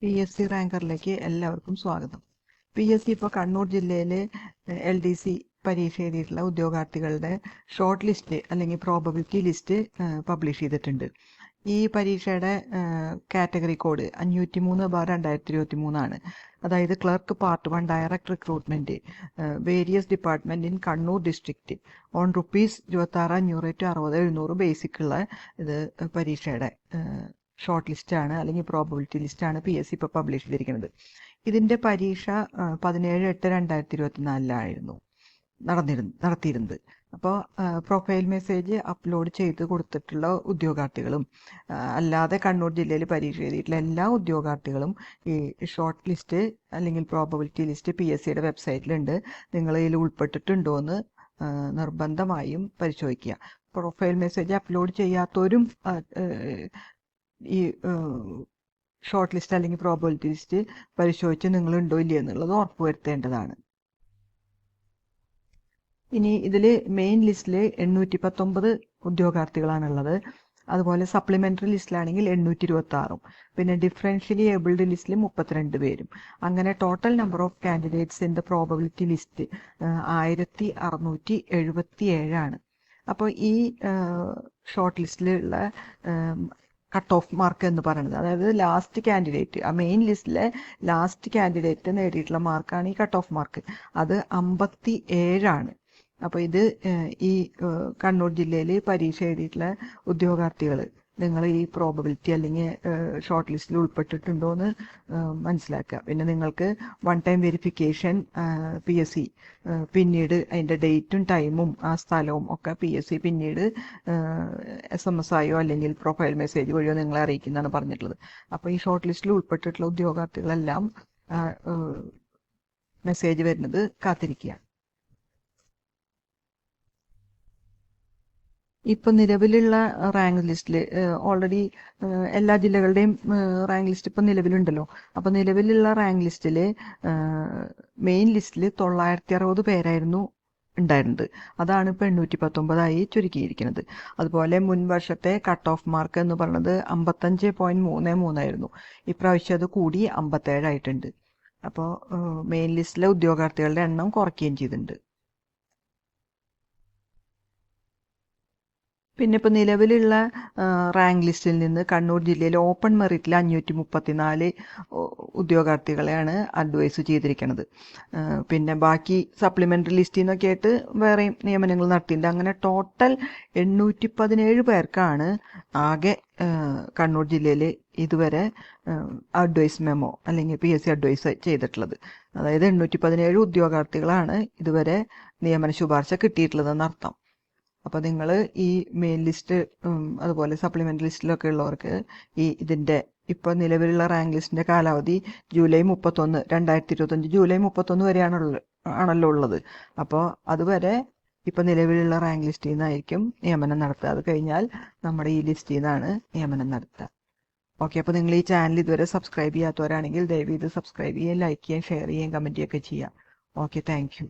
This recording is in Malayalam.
PSC റാങ്കറിലേക്ക് എല്ലാവർക്കും സ്വാഗതം. PSC ഇപ്പോൾ കണ്ണൂർ ജില്ലയിലെ LDC പരീക്ഷ എഴുതിയിട്ടുള്ള ഉദ്യോഗാർത്ഥികളുടെ ഷോർട്ട് ലിസ്റ്റ് അല്ലെങ്കിൽ പ്രോബബിലിറ്റി ലിസ്റ്റ് പബ്ലിഷ് ചെയ്തിട്ടുണ്ട്. ഈ പരീക്ഷയുടെ കാറ്റഗറി കോഡ് 503/2023 ആണ്. അതായത് clerk part 1 direct recruitment various department in Kannur district on ₹26,500 to 60,700 basic ഉള്ള ഇത് പരീക്ഷയുടെ ഷോർട്ട് ലിസ്റ്റാണ് അല്ലെങ്കിൽ പ്രോബബിലിറ്റി ലിസ്റ്റാണ് PSC ഇപ്പോൾ പബ്ലിഷ് ചെയ്തിരിക്കുന്നത്. ഇതിൻ്റെ പരീക്ഷ 17/8/2024 നടത്തിയിരുന്നത്. അപ്പോൾ പ്രൊഫൈൽ മെസ്സേജ് അപ്ലോഡ് ചെയ്ത് കൊടുത്തിട്ടുള്ള ഉദ്യോഗാർത്ഥികളും അല്ലാതെ കണ്ണൂർ ജില്ലയിൽ പരീക്ഷ എഴുതിയിട്ടുള്ള എല്ലാ ഉദ്യോഗാർത്ഥികളും ഈ ഷോർട്ട് ലിസ്റ്റ് അല്ലെങ്കിൽ പ്രോബബിലിറ്റി ലിസ്റ്റ് PSCയുടെ വെബ്സൈറ്റിലുണ്ട്. നിങ്ങൾ ഇതിൽ ഉൾപ്പെട്ടിട്ടുണ്ടോ എന്ന് നിർബന്ധമായും പരിശോധിക്കുക. പ്രൊഫൈൽ മെസ്സേജ് അപ്ലോഡ് ചെയ്യാത്തവരും ഈ ഷോർട്ട് ലിസ്റ്റ് അല്ലെങ്കിൽ പ്രോബബിലിറ്റി ലിസ്റ്റ് പരിശോധിച്ച് നിങ്ങളുണ്ടോ ഇല്ലയോ എന്നുള്ളത് ഉറപ്പുവരുത്തേണ്ടതാണ്. ഇനി ഇതിൽ മെയിൻ ലിസ്റ്റിൽ 819 ഉദ്യോഗാർത്ഥികളാണുള്ളത്. അതുപോലെ സപ്ലിമെൻ്ററി ലിസ്റ്റിലാണെങ്കിൽ 826, പിന്നെ ഡിഫറൻഷ്യലി ഏബിൾഡ് ലിസ്റ്റിൽ 32 പേരും. അങ്ങനെ total number of candidates in the probability list 1677 ആണ്. അപ്പോൾ ഈ ഷോർട്ട് ലിസ്റ്റിലുള്ള കട്ട് ഓഫ് മാർക്ക് എന്ന് പറയുന്നത്, അതായത് ലാസ്റ്റ് കാൻഡിഡേറ്റ്, ആ മെയിൻ ലിസ്റ്റിലെ ലാസ്റ്റ് കാൻഡിഡേറ്റ് നേടിയിട്ടുള്ള മാർക്കാണ് ഈ കട്ട് ഓഫ് മാർക്ക്. അത് 57 ആണ്. അപ്പോൾ ഇത് ഈ കണ്ണൂർ ജില്ലയിൽ പരീക്ഷ എഴുതിയിട്ടുള്ള ഉദ്യോഗാർത്ഥികൾ നിങ്ങൾ ഈ പ്രോബബിലിറ്റി അല്ലെങ്കിൽ ഷോർട്ട് ലിസ്റ്റിൽ ഉൾപ്പെട്ടിട്ടുണ്ടോ എന്ന് മനസ്സിലാക്കുക. പിന്നെ നിങ്ങൾക്ക് വൺ ടൈം വെരിഫിക്കേഷൻ PSC പിന്നീട് അതിൻ്റെ ഡേറ്റും ടൈമും ആ സ്ഥലവും ഒക്കെ PSC പിന്നീട് SMS ആയോ അല്ലെങ്കിൽ പ്രൊഫൈൽ മെസ്സേജ് വഴിയോ നിങ്ങളെ അറിയിക്കുന്നതാണ് പറഞ്ഞിട്ടുള്ളത്. അപ്പോൾ ഈ ഷോർട്ട് ലിസ്റ്റിൽ ഉൾപ്പെട്ടിട്ടുള്ള ഉദ്യോഗാർത്ഥികളെല്ലാം മെസ്സേജ് വരുന്നത് കാത്തിരിക്കുക. ഇപ്പം നിലവിലുള്ള റാങ്ക് ലിസ്റ്റിൽ ഓൾറെഡി എല്ലാ ജില്ലകളുടെയും റാങ്ക് ലിസ്റ്റ് ഇപ്പം നിലവിലുണ്ടല്ലോ. അപ്പോൾ നിലവിലുള്ള റാങ്ക് ലിസ്റ്റിൽ മെയിൻ ലിസ്റ്റിൽ 960 പേരായിരുന്നു ഉണ്ടായിരുന്നത്. അതാണ് ഇപ്പോൾ 819 ചുരുക്കിയിരിക്കുന്നത്. അതുപോലെ മുൻ വർഷത്തെ കട്ട് ഓഫ് മാർക്ക് എന്ന് പറയുന്നത് 55.33 ആയിരുന്നു. ഇപ്രാവശ്യം അത് കൂടി 57 ആയിട്ടുണ്ട്. അപ്പോൾ മെയിൻ ലിസ്റ്റിലെ ഉദ്യോഗാർത്ഥികളുടെ എണ്ണം കുറയ്ക്കുകയും ചെയ്തിട്ടുണ്ട്. പിന്നെ ഇപ്പോൾ നിലവിലുള്ള റാങ്ക് ലിസ്റ്റിൽ നിന്ന് കണ്ണൂർ ജില്ലയിൽ ഓപ്പൺ മെറിറ്റിൽ 534 ഉദ്യോഗാർത്ഥികളെയാണ് അഡ്വൈസ് ചെയ്തിരിക്കുന്നത്. പിന്നെ ബാക്കി സപ്ലിമെൻ്ററി ലിസ്റ്റിൽ നിന്നൊക്കെ ആയിട്ട് വേറെയും നിയമനങ്ങൾ നടത്തിയിട്ടുണ്ട്. അങ്ങനെ ടോട്ടൽ 817 പേർക്കാണ് ആകെ കണ്ണൂർ ജില്ലയിൽ ഇതുവരെ അഡ്വൈസ് മെമ്മോ അല്ലെങ്കിൽ PSC അഡ്വൈസ് ചെയ്തിട്ടുള്ളത്. അതായത് 817 ഉദ്യോഗാർത്ഥികളാണ് ഇതുവരെ നിയമന ശുപാർശ കിട്ടിയിട്ടുള്ളതെന്ന് അർത്ഥം. അപ്പോൾ നിങ്ങൾ ഈ മെയിൻ ലിസ്റ്റ് അതുപോലെ സപ്ലിമെൻ്ററി ലിസ്റ്റിലൊക്കെ ഉള്ളവർക്ക് ഇതിൻ്റെ ഇപ്പോൾ നിലവിലുള്ള റാങ്ക് ലിസ്റ്റിൻ്റെ കാലാവധി ജൂലൈ 31, 2025 ജൂലൈ 31 വരെയാണല്ലോ ഉള്ളത്. അപ്പോൾ അതുവരെ ഇപ്പോൾ നിലവിലുള്ള റാങ്ക് ലിസ്റ്റിൽ നിന്നായിരിക്കും നിയമനം നടത്തുക. അത് കഴിഞ്ഞാൽ നമ്മുടെ ഈ ലിസ്റ്റിൽ നിന്നാണ് നിയമനം നടത്തുക. ഓക്കെ, അപ്പോൾ നിങ്ങൾ ഈ ചാനൽ ഇതുവരെ സബ്സ്ക്രൈബ് ചെയ്യാത്തവരാണെങ്കിൽ ദയവ് ഇത് സബ്സ്ക്രൈബ് ചെയ്യുകയും ലൈക്ക് ചെയ്യുകയും ഷെയർ ചെയ്യുകയും കമൻറ്റ് ചെയ്യുകയൊക്കെ ചെയ്യാം. Okay, thank you.